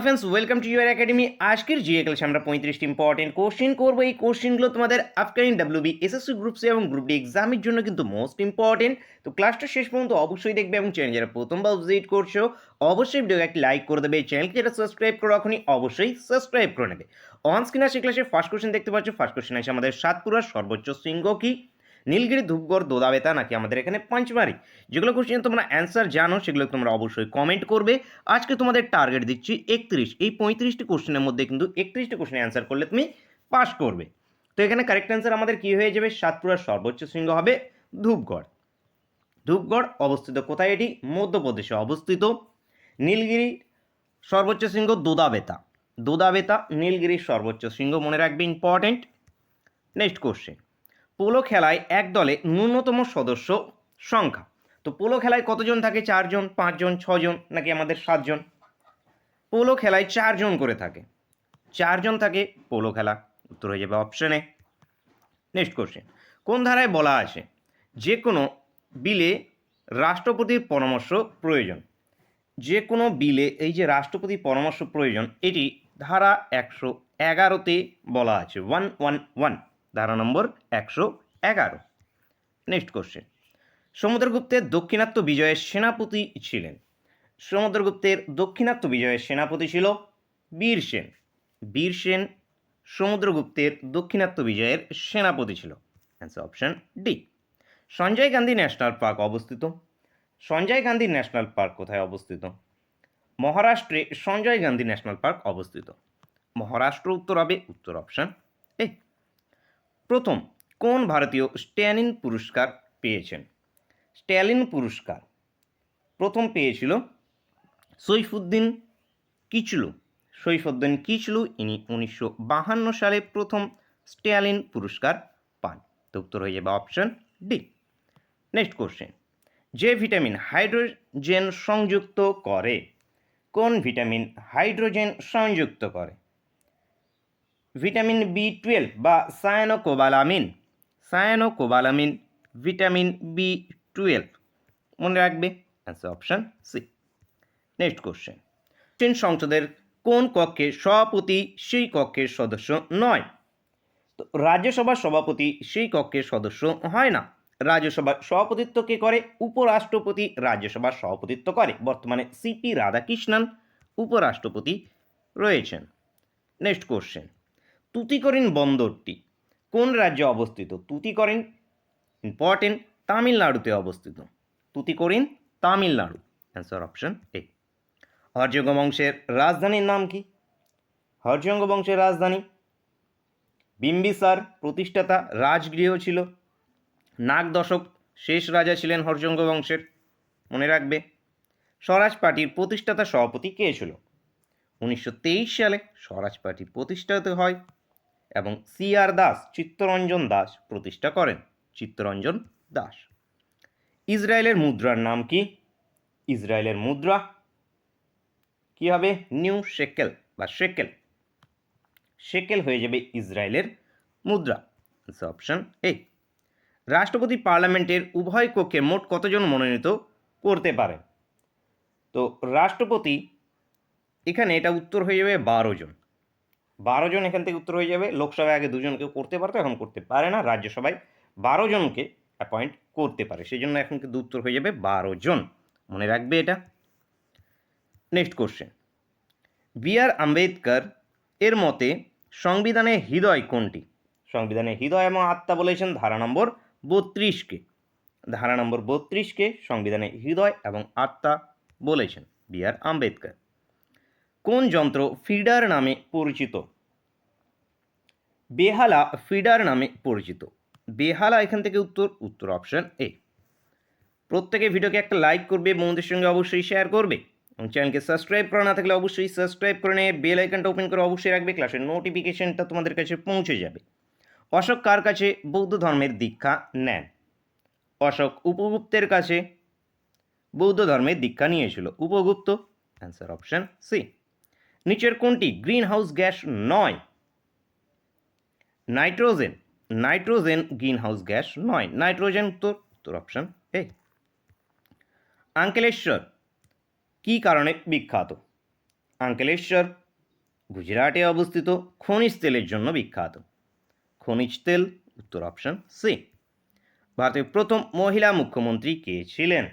Friends welcome to your academy. আজকের GA ক্লাসে আমরা 35টি ইম্পর্টেন্ট কোশ্চেন করবো। এই কোশ্চেনগুলো তোমাদের upcoming WB SSC group C এবং গ্রুপ ডি এক্সামের জন্য কিন্তু মোস্ট ইম্পর্টেন্ট। তো ক্লাসটা শেষ পর্যন্ত অবশ্যই দেখবে এবং চ্যানেল যারা প্রথমবার ভিজিট করছো অবশ্যই ভিডিওকে একটি লাইক করে দেবে। চ্যানেলকে যারা সাবস্ক্রাইব করো এখনই অবশ্যই সাবস্ক্রাইব করে নেবে। অন স্ক্রিন আসে ক্লাসের ফার্স্ট কোশ্চেন দেখতে পাচ্ছ। ফার্স্ট কোশ্চেন আছে আমাদের সাতপুরার সর্বোচ্চ শৃঙ্গ কি? নীলগিরি, ধূপগড়, দোদাবেতা নাকি আমাদের এখানে পঞ্চমারি? যেগুলো কোশ্চেন তোমরা অ্যান্সার জানো সেগুলো তোমরা অবশ্যই কমেন্ট করবে। আজকে তোমাদের টার্গেট দিচ্ছি 31। এই 35টি কোশ্চেনের মধ্যে কিন্তু 31টি কোশ্চেন অ্যান্সার করলে তুমি পাস করবে। তো এখানে কারেক্ট অ্যান্সার আমাদের কি হয়ে যাবে? সাতপুরার সর্বোচ্চ শৃঙ্গ হবে ধূপগড়। ধূপগড় অবস্থিত কোথায়? এটি মধ্যপ্রদেশে অবস্থিত। নীলগিরি সর্বোচ্চ শৃঙ্গ দোদাবেতা। দোদাবেতা নীলগিরির সর্বোচ্চ শৃঙ্গ, মনে রাখবে, ইম্পর্টেন্ট। নেক্সট কোশ্চেন, পোলো খেলায় এক দলে ন্যূনতম সদস্য সংখ্যা। তো পোলো খেলায় কতজন থাকে? 4 জন, 5 জন, 6 জন নাকি আমাদের 7 জন? পোলো খেলায় 4 জন করে থাকে। 4 জন থাকে পোলো খেলা, উত্তর হয়ে যাবে অপশন এ। নেক্সট কোশ্চেন, কোন ধারায় বলা আছে যে কোনো বিলে রাষ্ট্রপতির পরামর্শ প্রয়োজন? যে কোনো বিলে এই যে রাষ্ট্রপতির পরামর্শ প্রয়োজন, এটি ধারা 111তে বলা আছে। 111 ধারা নম্বর 111। নেক্সট কোশ্চেন, সমুদ্রগুপ্তের দক্ষিণাত্য বিজয়ের সেনাপতি ছিলেন। সমুদ্রগুপ্তের দক্ষিণাত্য বিজয়ের সেনাপতি ছিল বীর সেন। বীর সেন সমুদ্রগুপ্তের দক্ষিণাত্য বিজয়ের সেনাপতি ছিল। Answer option D. Sanjay Gandhi national park অবস্থিত। সঞ্জয় গান্ধী ন্যাশনাল পার্ক কোথায় অবস্থিত? মহারাষ্ট্রে সঞ্জয় গান্ধী ন্যাশনাল পার্ক অবস্থিত। মহারাষ্ট্র উত্তর হবে, উত্তর অপশন এ। প্রথম কোন ভারতীয় স্ট্যালিন পুরস্কার পেয়েছেন? স্ট্যালিন পুরস্কার প্রথম পেয়েছিল সৈফুদ্দিন কিচলু। সৈফুদ্দিন কিচলু ইনি 1952 সালে প্রথম স্ট্যালিন পুরস্কার পান। তো উত্তর হয়ে যাবে অপশন ডি। নেক্সট কোশ্চেন, যে ভিটামিন হাইড্রোজেন সংযুক্ত করে? কোন ভিটামিন হাইড্রোজেন সংযুক্ত করে? ভিটামিন B12 বা সায়ানোকোবালামিন। সায়ানোকোবালামিন ভিটামিন B12, মনে রাখবে। Answer option C. Next question, সংসদের কোন কক্ষের সভাপতি সেই কক্ষের সদস্য নয়? তো রাজ্যসভার সভাপতি সেই কক্ষের সদস্য হয় না। রাজ্যসভার সভাপতিত্ব কে করে? উপরাষ্ট্রপতি রাজ্যসভার সভাপতিত্ব করে। বর্তমানে সিপি রাধাকৃষ্ণন উপরাষ্ট্রপতি রয়েছেন। নেক্সট কোশ্চেন, তুতিকোরিন বন্দরটি কোন রাজ্যে অবস্থিত? তুতিকোরিন ইম্পর্টেন্ট, তামিলনাড়ুতে অবস্থিত। Tuticorin Tamil Nadu. Answer option A. Haryanka বংশের রাজধানীর নাম কি? হর্যঙ্গ বংশের রাজধানী বিম্বিসার। প্রতিষ্ঠাতা রাজগৃহ ছিল। নাগ দশক শেষ রাজা ছিলেন হর্যঙ্গ বংশের, মনে রাখবে। স্বরাজ পার্টির প্রতিষ্ঠাতা সভাপতি কে ছিল? 1923 সালে স্বরাজ পার্টি প্রতিষ্ঠিত হয় এবং CR দাস, চিত্তরঞ্জন দাস প্রতিষ্ঠা করেন। চিত্তরঞ্জন দাস। ইসরায়েলের মুদ্রার নাম কি? ইসরায়েলের মুদ্রা কি হবে? নিউ শেকেল বা শেকেল। শেকেল হয়ে যাবে ইসরায়েলের মুদ্রা। Option A. রাষ্ট্রপতি পার্লামেন্টের উভয় কক্ষে মোট কতজন মনোনীত করতে পারে? তো রাষ্ট্রপতি এখানে এটা উত্তর হয়ে যাবে 12 জন। 12 জন এখান থেকে উত্তর হয়ে যাবে। লোকসভায় আগে 2 জনকে করতে পারতো, এখন করতে পারে না। রাজ্যসভায় 12 জনকে অ্যাপয়েন্ট করতে পারে, সেই জন্য এখন কিন্তু উত্তর হয়ে যাবে 12 জন, মনে রাখবে এটা। Next question, B.R. আম্বেদকর এর মতে সংবিধানের হৃদয় কোনটি? সংবিধানের হৃদয় এবং আত্মা বলেছেন ধারা নম্বর 32কে। ধারা নম্বর 32কে সংবিধানের হৃদয় এবং আত্মা বলেছেন B.R. আম্বেদকর। কোন যন্ত্র ফিডার নামে পরিচিত? বেহালা ফিডার নামে পরিচিত। বেহালা এখান থেকে উত্তর, উত্তর অপশন এ। প্রত্যেকে ভিডিওকে একটা লাইক করবে, বন্ধুদের সঙ্গে অবশ্যই শেয়ার করবে এবং চ্যানেলকে সাবস্ক্রাইব করা না থাকলে অবশ্যই সাবস্ক্রাইব করে নিয়ে বেল আইকনটা ওপেন করে অবশ্যই রাখবে। ক্লাসের নোটিফিকেশনটা তোমাদের কাছে পৌঁছে যাবে। অশোক কার কাছে বৌদ্ধ ধর্মের দীক্ষা নেন? অশোক উপগুপ্তের কাছে বৌদ্ধ ধর্মের দীক্ষা নিয়েছিল। উপগুপ্ত। Answer option C. নিচের কোনটি গ্রিন হাউস গ্যাস নয়? Nitrogen. Nitrogen greenhouse gas নয়। নাইট্রোজেন উত্তর, উত্তর অপশন এ। আঙ্কেলেশ্বর কি কারণে বিখ্যাত? আঙ্কেলেশ্বর গুজরাটে অবস্থিত, খনিজ তেলের জন্য বিখ্যাত। খনিজ তেল, উত্তর অপশন সি। ভারতের প্রথম মহিলা মুখ্যমন্ত্রী কে ছিলেন?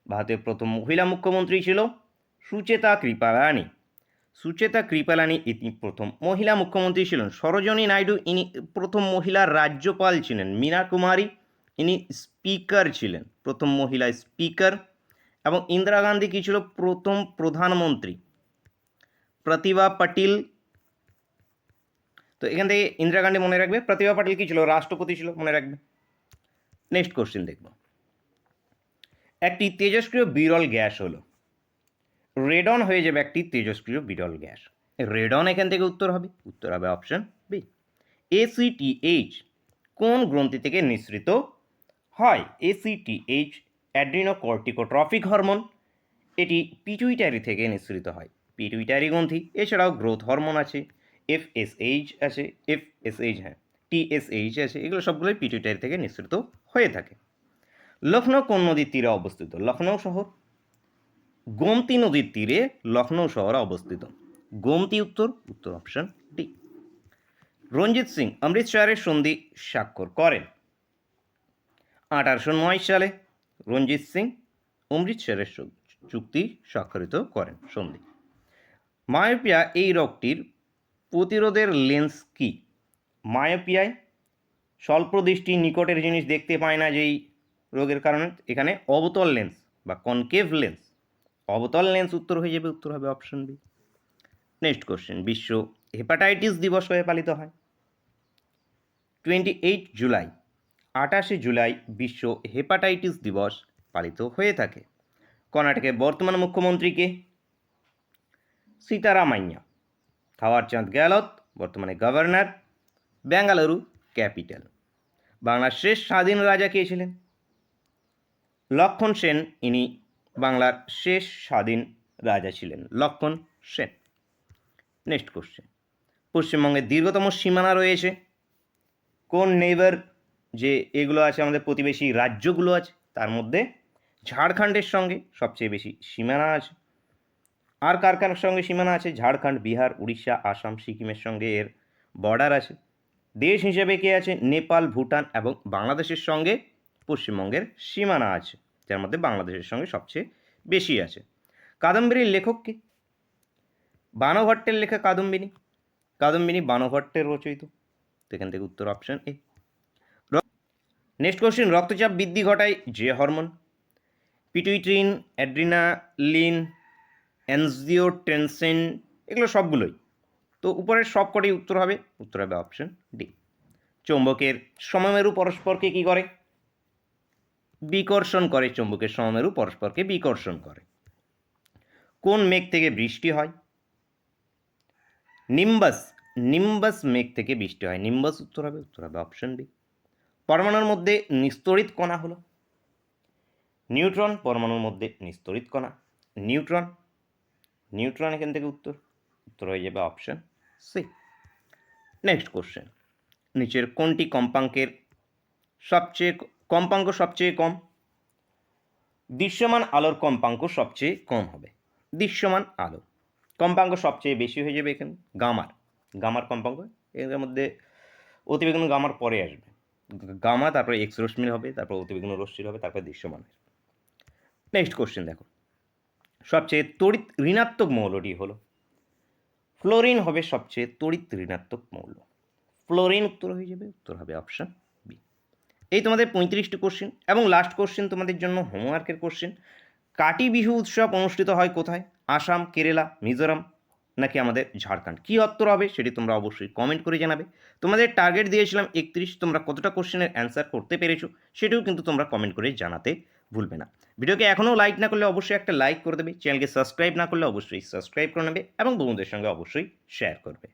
ভারতের প্রথম মহিলা মুখ্যমন্ত্রী ছিল সুচেতা কৃপালানি। সুচেতা কৃপালানি ইনি প্রথম মহিলা মুখ্যমন্ত্রী ছিলেন। সরোজিনী নাইডু ইনি প্রথম মহিলা রাজ্যপাল ছিলেন। মীনা কুমারী ইনি স্পিকার ছিলেন, প্রথম মহিলা স্পিকার। এবং ইন্দিরা গান্ধী কী ছিল? প্রথম প্রধানমন্ত্রী। প্রতিভা পাটিল, তো এখান থেকে ইন্দিরা গান্ধী মনে রাখবে, প্রতিভা পাটিল কী ছিল? রাষ্ট্রপতি ছিল, মনে রাখবে। নেক্সট কোশ্চেন দেখব। একটি তেজস্ক্রিয় বিরল গ্যাস হলো, রেডন হয়ে যাবে একটি তেজস্ক্রিয় বিরল গ্যাস। রেডন এখান থেকে উত্তর হবে, উত্তর হবে অপশন বি। ACTH কোন গ্রন্থি থেকে নিঃসৃত হয়? ACTH অ্যাড্রিনোকর্টিকোট্রফিক হরমোন, এটি পিটুইটারি থেকে নিঃসৃত হয়, পিটুইটারি গ্রন্থি। এছাড়াও গ্রোথ হরমোন আছে, FSH আছে, হ্যাঁ, TSH আছে, এগুলো সবগুলোই পিটুইটারি থেকে নিঃসৃত হয়ে থাকে। লখনৌ কোন নদীর তীরে অবস্থিত? লখনৌ শহর গোমতী নদীর তীরে লখনৌ শহর অবস্থিত। গোমতী উত্তর, উত্তর অপশন ডি। রঞ্জিত সিং অমৃতসরের সন্ধি স্বাক্ষর করেন 1809 সালে। রঞ্জিত সিং অমৃতসরের চুক্তি স্বাক্ষরিত করেন, সন্ধি। মায়োপিয়া এই রোগটির প্রতিরোধের লেন্স কি? মায়োপিয়ায় স্বল্প দৃষ্টি, নিকটের জিনিস দেখতে পায় না যেই রোগের কারণে, এখানে অবতল লেন্স বা কনকেভ লেন্স, অবতল লেন্স উত্তর হয়ে যাবে, উত্তর হবে অপশন বি। Next question. বিশ্ব হেপাটাইটিস দিবস কবে পালিত হয়? 28 জুলাই, 28 জুলাই বিশ্ব হেপাটাইটিস দিবস পালিত হয়ে থাকে। কর্ণাটকের বর্তমান মুখ্যমন্ত্রী কে? সীতারামাইয়া। থাওয়ারচাঁদ গেহলত বর্তমানে গভর্নর, বেঙ্গালুরু ক্যাপিটাল। বাংলার শেষ স্বাধীন রাজা কে ছিলেন? লক্ষণ সেন, ইনি বাংলার শেষ স্বাধীন রাজা ছিলেন, লক্ষণ সেন। Next question. পশ্চিমবঙ্গের দীর্ঘতম সীমানা রয়েছে কোন নেইবার, যে এগুলো আছে আমাদের প্রতিবেশী রাজ্যগুলো আছে, তার মধ্যে ঝাড়খণ্ডের সঙ্গে সবচেয়ে বেশি সীমানা আছে। আর কার কার সঙ্গে সীমানা আছে? ঝাড়খণ্ড, বিহার, উড়িষ্যা, আসাম, সিকিমের সঙ্গে এর বর্ডার আছে। দেশ হিসেবে কে আছে? নেপাল, ভুটান এবং বাংলাদেশের সঙ্গে পশ্চিমবঙ্গের সীমানা আছে, যার মধ্যে বাংলাদেশের সঙ্গে সবচেয়ে বেশি আছে। কাদম্বরীর লেখক কে? বাণভট্টের লেখা কাদম্বিনী, কাদম্বিনী বাণভট্টের রচিত, তো এখান থেকে উত্তর অপশন এ। Next question. রক্তচাপ বৃদ্ধি ঘটায় যে হরমোন? পিটুইট্রিন, অ্যাড্রিনালিন, অ্যানজিওটেনসিন, এগুলো সবগুলোই। তো উপরের সবকটি উত্তর হবে, উত্তর হবে অপশন ডি। চৌম্বকের সমমেরু পরস্পরকে কি করে? বিকর্ষণ করে। চৌম্বকের সমমেরু পরস্পরকে বিকর্ষণ করে। কোন মেঘ থেকে বৃষ্টি হয়? নিম্বাস, নিম্বাস মেঘ থেকে বৃষ্টি হয়, নিম্বাস উত্তর হবে, উত্তর হবে অপশন বি। পরমাণুর মধ্যে নিস্তড়িত কণা হলো? নিউট্রন পরমাণুর মধ্যে নিস্তড়িত কণা, নিউট্রন, নিউট্রন এখান থেকে উত্তর, উত্তর হয়ে যাবে অপশন সি। Next question. নিচের কোনটি কম্পাঙ্কের কম্পাঙ্ক সবচেয়ে কম? দৃশ্যমান আলোর কম্পাঙ্ক সবচেয়ে কম হবে, দৃশ্যমান আলো কম্পাঙ্ক সবচেয়ে বেশি হয়ে যাবে এখানে গামার, গামার কম্পাঙ্ক। এর মধ্যে অতিবেগুনি গামার পরে আসবে, গামা, তারপরে এক্স রশ্মির হবে, তারপর অতিবেগুনি রশ্মির হবে, তারপরে দৃশ্যমান। নেক্সট কোশ্চেন দেখো। সবচেয়ে তড়িৎ ঋণাত্মক মৌলটি হলো? ফ্লোরিন হবে সবচেয়ে তড়িৎ ঋণাত্মক মৌল, ফ্লোরিন উত্তর হয়ে যাবে, উত্তর হবে অপশন বি। এই তোমাদের 35টি কোশ্চেন। এবং লাস্ট কোশ্চেন তোমাদের জন্য হোমওয়ার্কের কোশ্চেন। কাটি বিহু উৎসব অনুষ্ঠিত হয় কোথায়? আসাম, কেরালা, মিজোরাম নাকি আমাদের ঝাড়খণ্ড? কী উত্তর হবে সেটি তোমরা অবশ্যই কমেন্ট করে জানাবে। তোমাদের টার্গেট দিয়েছিলাম 31, তোমরা কতটা কোশ্চেনের অ্যান্সার করতে পেরেছো সেটিও কিন্তু তোমরা কমেন্ট করে জানাতে ভুলবে না। ভিডিওকে এখনও লাইক না করলে অবশ্যই একটা লাইক করে দেবে, চ্যানেলকে সাবস্ক্রাইব না করলে অবশ্যই সাবস্ক্রাইব করে নেবে এবং বন্ধুদের সঙ্গে অবশ্যই শেয়ার করবে।